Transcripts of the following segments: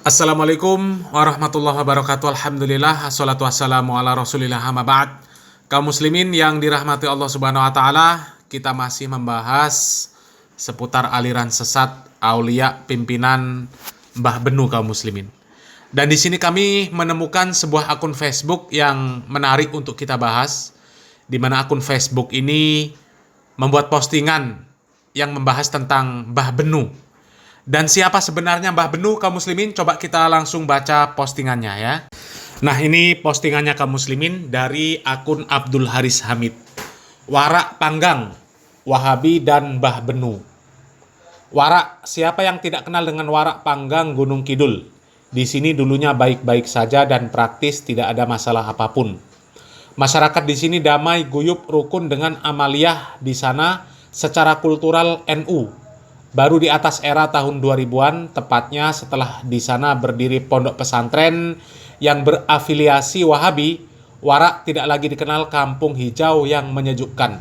Assalamualaikum warahmatullahi wabarakatuh. Alhamdulillah, assalatu wassalamu ala rasulillah, amma ba'd. Kaum muslimin yang dirahmati Allah subhanahu wa ta'ala, kita masih membahas seputar aliran sesat aulia pimpinan Mbah Benu kaum muslimin. Dan di sini kami menemukan sebuah akun Facebook yang menarik untuk kita bahas, di mana akun Facebook ini membuat postingan yang membahas tentang Mbah Benu. Dan siapa sebenarnya Mbah Benu kaum muslimin? Coba kita langsung baca postingannya ya. Nah, ini postingannya kaum muslimin dari akun Abdul Haris Hamid. Warak panggang, Wahabi dan Mbah Benu. Warak, siapa yang tidak kenal dengan warak panggang Gunung Kidul? Di sini dulunya baik-baik saja dan praktis, tidak ada masalah apapun. Masyarakat di sini damai, guyup, rukun dengan amaliyah di sana secara kultural NU. Baru di atas era tahun 2000-an, tepatnya setelah di sana berdiri pondok pesantren yang berafiliasi Wahabi, Warak tidak lagi dikenal kampung hijau yang menyejukkan,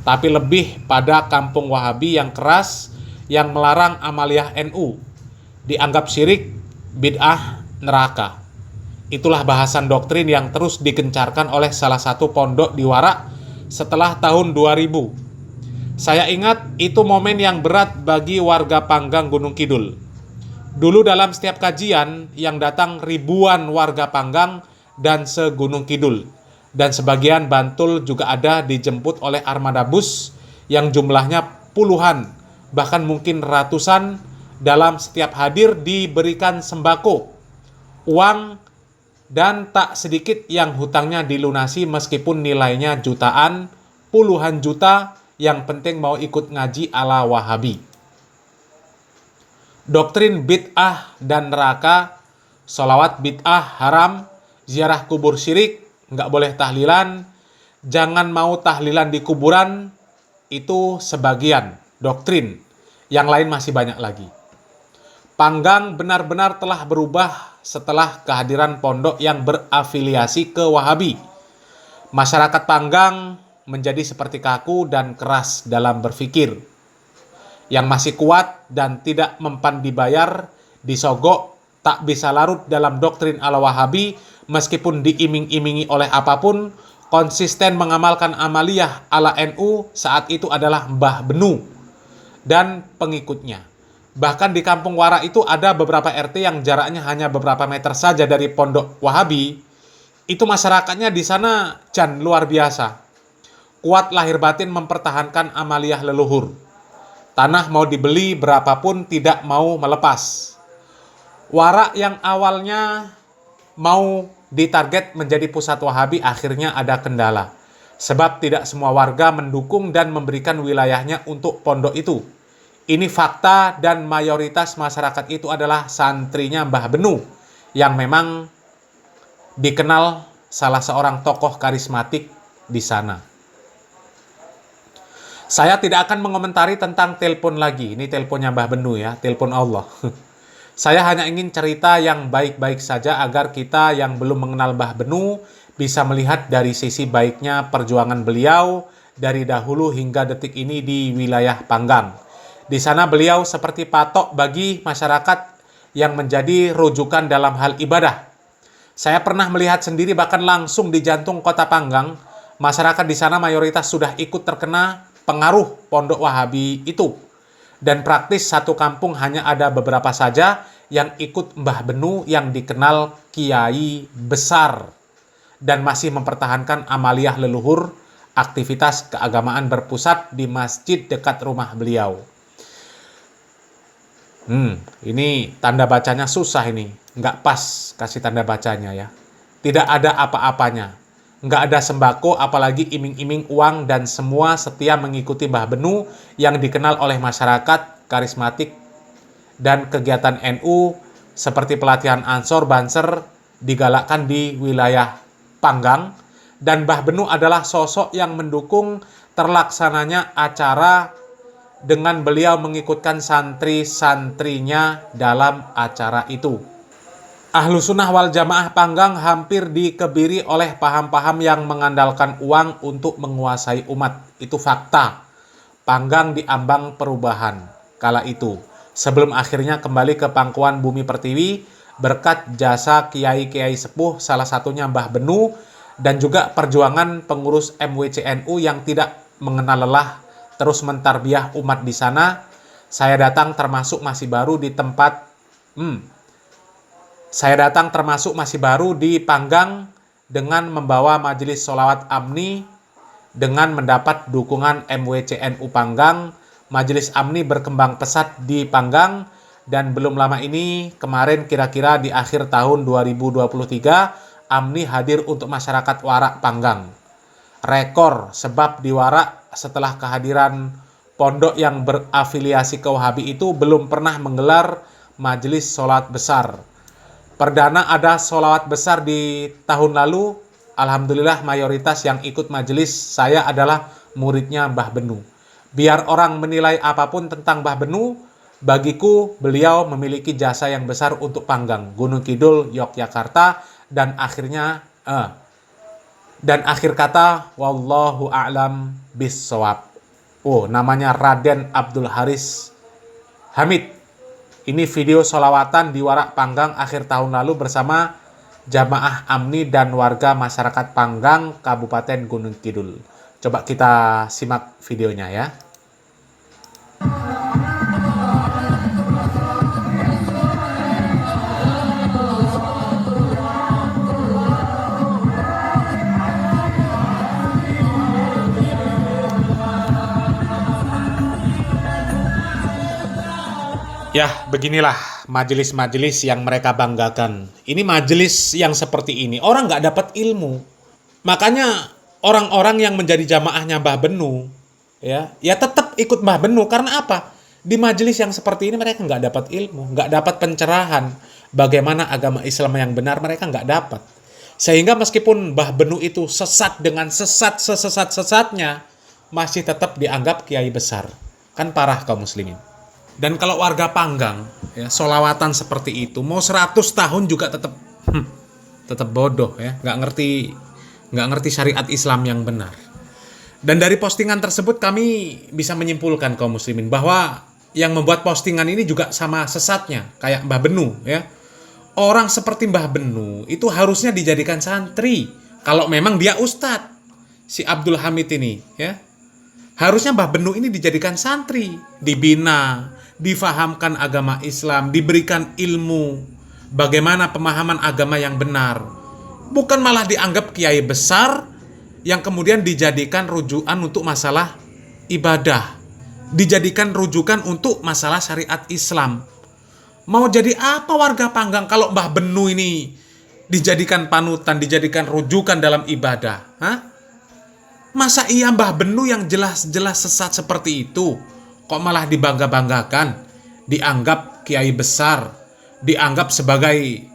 tapi lebih pada kampung Wahabi yang keras, yang melarang amaliyah NU, dianggap syirik, bid'ah, neraka. Itulah bahasan doktrin yang terus digencarkan oleh salah satu pondok di Warak setelah tahun 2000. Saya ingat itu momen yang berat bagi warga Panggang Gunung Kidul. Dulu dalam setiap kajian yang datang ribuan warga Panggang dan se-Gunung Kidul. Dan sebagian Bantul juga ada dijemput oleh armada bus yang jumlahnya puluhan, bahkan mungkin ratusan. Dalam setiap hadir diberikan sembako, uang, dan tak sedikit yang hutangnya dilunasi meskipun nilainya jutaan, puluhan juta, yang penting mau ikut ngaji ala Wahabi. Doktrin bid'ah dan neraka, sholawat bid'ah haram, ziarah kubur syirik, nggak boleh tahlilan, jangan mau tahlilan di kuburan, itu sebagian doktrin. Yang lain masih banyak lagi. Panggang benar-benar telah berubah setelah kehadiran pondok yang berafiliasi ke Wahabi. Masyarakat Panggang menjadi seperti kaku dan keras dalam berpikir. Yang masih kuat dan tidak mempan dibayar, disogok, tak bisa larut dalam doktrin ala Wahabi, meskipun diiming-imingi oleh apapun, konsisten mengamalkan amaliyah ala NU saat itu adalah Mbah Benu dan pengikutnya. Bahkan di kampung Warak itu ada beberapa RT yang jaraknya hanya beberapa meter saja dari pondok Wahabi. Itu masyarakatnya di sana jan luar biasa. Kuat lahir batin mempertahankan amaliyah leluhur. Tanah mau dibeli berapapun tidak mau melepas. Warak yang awalnya mau ditarget menjadi pusat Wahabi akhirnya ada kendala. Sebab tidak semua warga mendukung dan memberikan wilayahnya untuk pondok itu. Ini fakta dan mayoritas masyarakat itu adalah santrinya Mbah Benu yang memang dikenal salah seorang tokoh karismatik di sana. Saya tidak akan mengomentari tentang telepon lagi. Ini teleponnya Mbah Benu ya, telepon Allah. Saya hanya ingin cerita yang baik-baik saja agar kita yang belum mengenal Mbah Benu bisa melihat dari sisi baiknya perjuangan beliau dari dahulu hingga detik ini di wilayah Panggang. Di sana beliau seperti patok bagi masyarakat yang menjadi rujukan dalam hal ibadah. Saya pernah melihat sendiri bahkan langsung di jantung kota Panggang, masyarakat di sana mayoritas sudah ikut terkena pengaruh pondok Wahabi itu. Dan praktis satu kampung hanya ada beberapa saja yang ikut Mbah Benu yang dikenal kiai besar dan masih mempertahankan amaliyah leluhur, aktivitas keagamaan berpusat di masjid dekat rumah beliau. Ini tanda bacanya susah ini. Nggak pas kasih tanda bacanya ya. Tidak ada apa-apanya. Nggak ada sembako, apalagi iming-iming uang, dan semua setia mengikuti Mbah Benu yang dikenal oleh masyarakat karismatik, dan kegiatan NU seperti pelatihan Ansor, Banser digalakkan di wilayah Panggang, dan Mbah Benu adalah sosok yang mendukung terlaksananya acara dengan beliau mengikutkan santri-santrinya dalam acara itu. Ahlu sunnah wal jamaah Panggang hampir dikebiri oleh paham-paham yang mengandalkan uang untuk menguasai umat. Itu fakta. Panggang diambang perubahan kala itu. Sebelum akhirnya kembali ke pangkuan bumi pertiwi, berkat jasa kiai-kiai sepuh, salah satunya Mbah Benu, dan juga perjuangan pengurus MWCNU yang tidak mengenal lelah terus mentarbiah umat di sana. Saya datang termasuk masih baru di Panggang dengan membawa majelis sholawat Amni. Dengan mendapat dukungan MWCNU Panggang, majelis Amni berkembang pesat di Panggang, dan belum lama ini, kemarin kira-kira di akhir tahun 2023, Amni hadir untuk masyarakat Warak Panggang. Rekor, sebab di Warak setelah kehadiran pondok yang berafiliasi ke Wahabi itu belum pernah menggelar majelis sholawat besar. Perdana ada sholawat besar di tahun lalu. Alhamdulillah mayoritas yang ikut majelis saya adalah muridnya Mbah Benu. Biar orang menilai apapun tentang Mbah Benu, bagiku beliau memiliki jasa yang besar untuk Panggang, Gunung Kidul, Yogyakarta, dan akhir kata wallahu a'lam bissawab. Oh, namanya Raden Abdul Haris Hamid. Ini video sholawatan di Warak Panggang akhir tahun lalu bersama jamaah Amni dan warga masyarakat Panggang, Kabupaten Gunung Kidul. Coba kita simak videonya ya. Ya, beginilah majelis-majelis yang mereka banggakan. Ini majelis yang seperti ini. Orang nggak dapat ilmu. Makanya orang-orang yang menjadi jamaahnya Mbah Benu, ya tetap ikut Mbah Benu. Karena apa? Di majelis yang seperti ini mereka nggak dapat ilmu, nggak dapat pencerahan. Bagaimana agama Islam yang benar mereka nggak dapat. Sehingga meskipun Mbah Benu itu sesat dengan sesat-sesat-sesatnya, masih tetap dianggap kiai besar. Kan parah kaum muslimin. Dan kalau warga Panggang, ya, sholawatan seperti itu, mau 100 tahun juga tetap bodoh, ya, nggak ngerti syariat Islam yang benar. Dan dari postingan tersebut kami bisa menyimpulkan kaum muslimin bahwa yang membuat postingan ini juga sama sesatnya, kayak Mbah Benu, ya. Orang seperti Mbah Benu itu harusnya dijadikan santri. Kalau memang dia ustadz, si Abdul Hamid ini, ya. Harusnya Mbah Benu ini dijadikan santri, dibina, difahamkan agama Islam, diberikan ilmu, bagaimana pemahaman agama yang benar. Bukan malah dianggap kiai besar yang kemudian dijadikan rujukan untuk masalah ibadah, dijadikan rujukan untuk masalah syariat Islam. Mau jadi apa warga Panggang kalau Mbah Benu ini dijadikan panutan, dijadikan rujukan dalam ibadah? Masa iya Mbah Benu yang jelas-jelas sesat seperti itu kok malah dibangga-banggakan, dianggap kiai besar, dianggap sebagai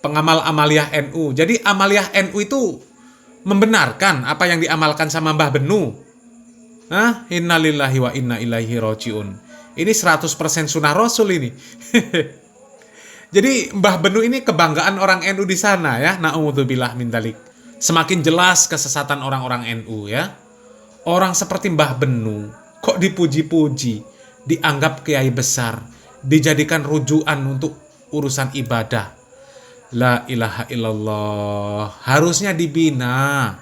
pengamal amaliyah NU. Jadi amaliyah NU itu membenarkan apa yang diamalkan sama Mbah Benu. Innalillahi wa inna ilaihi rajiun. Ini 100% sunnah Rasul ini. Jadi Mbah Benu ini kebanggaan orang NU di sana, ya. Na'udzubillah min dzalik. Semakin jelas kesesatan orang-orang NU, ya. Orang seperti Mbah Benu kok dipuji-puji, dianggap kiai besar, dijadikan rujukan untuk urusan ibadah. La ilaha illallah. Harusnya dibina.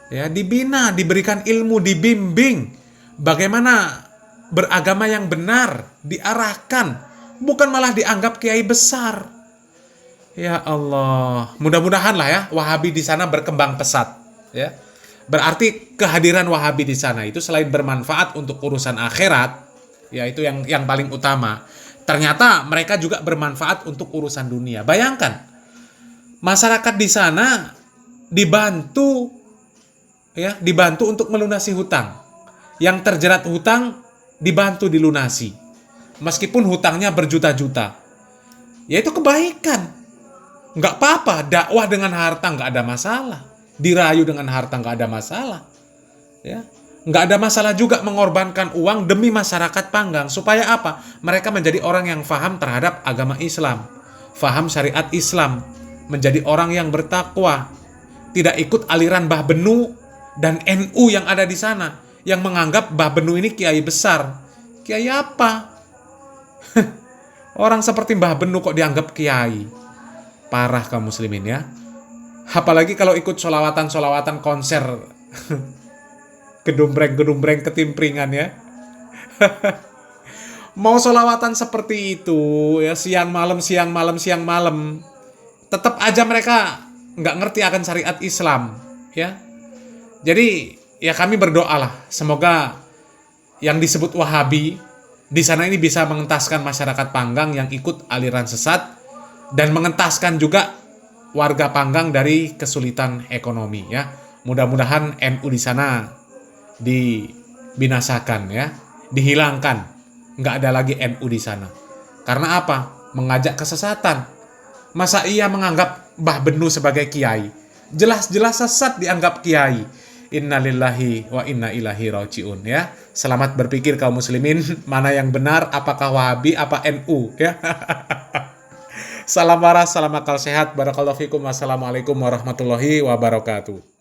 Ya, dibina, diberikan ilmu, dibimbing. Bagaimana beragama yang benar, diarahkan, bukan malah dianggap kiai besar. Ya Allah, mudah-mudahan lah ya Wahabi di sana berkembang pesat, ya. Berarti kehadiran Wahabi di sana itu selain bermanfaat untuk urusan akhirat, ya itu yang paling utama. Ternyata mereka juga bermanfaat untuk urusan dunia. Bayangkan, masyarakat di sana dibantu untuk melunasi hutang. Yang terjerat hutang dibantu dilunasi. Meskipun hutangnya berjuta-juta. Ya itu kebaikan. Nggak apa-apa, dakwah dengan harta nggak ada masalah. Dirayu dengan harta nggak ada masalah, ya. Nggak ada masalah juga mengorbankan uang demi masyarakat Panggang. Supaya apa? Mereka menjadi orang yang faham terhadap agama Islam, faham syariat Islam, menjadi orang yang bertakwa, tidak ikut aliran Mbah Benu dan NU yang ada di sana, yang menganggap Mbah Benu ini kiai besar. Kiai apa? Orang seperti Mbah Benu kok dianggap kiai. Parah kaum muslimin ya. Apalagi kalau ikut solawatan-solawatan konser. Gedumbreng-gedumbreng ketimpringan ya. Mau solawatan seperti itu ya, siang malam, siang malam, siang malam, tetap aja mereka nggak ngerti akan syariat Islam ya. Jadi ya kami berdoa lah, semoga yang disebut Wahabi di sana ini bisa mengentaskan masyarakat Panggang yang ikut aliran sesat dan mengentaskan juga warga Panggang dari kesulitan ekonomi ya. Mudah-mudahan NU di sana dibinasakan ya, dihilangkan. Nggak ada lagi NU di sana. Karena apa? Mengajak kesesatan. Masa ia menganggap Mbah Benu sebagai kiai? Jelas-jelas sesat dianggap kiai. Innalillahi wa inna ilaihi rajiun ya. Selamat berpikir kaum muslimin, mana yang benar, apakah Wahabi apa NU ya. Salam waras, salam akal sehat. Barakallahu fikum. Wassalamualaikum warahmatullahi wabarakatuh.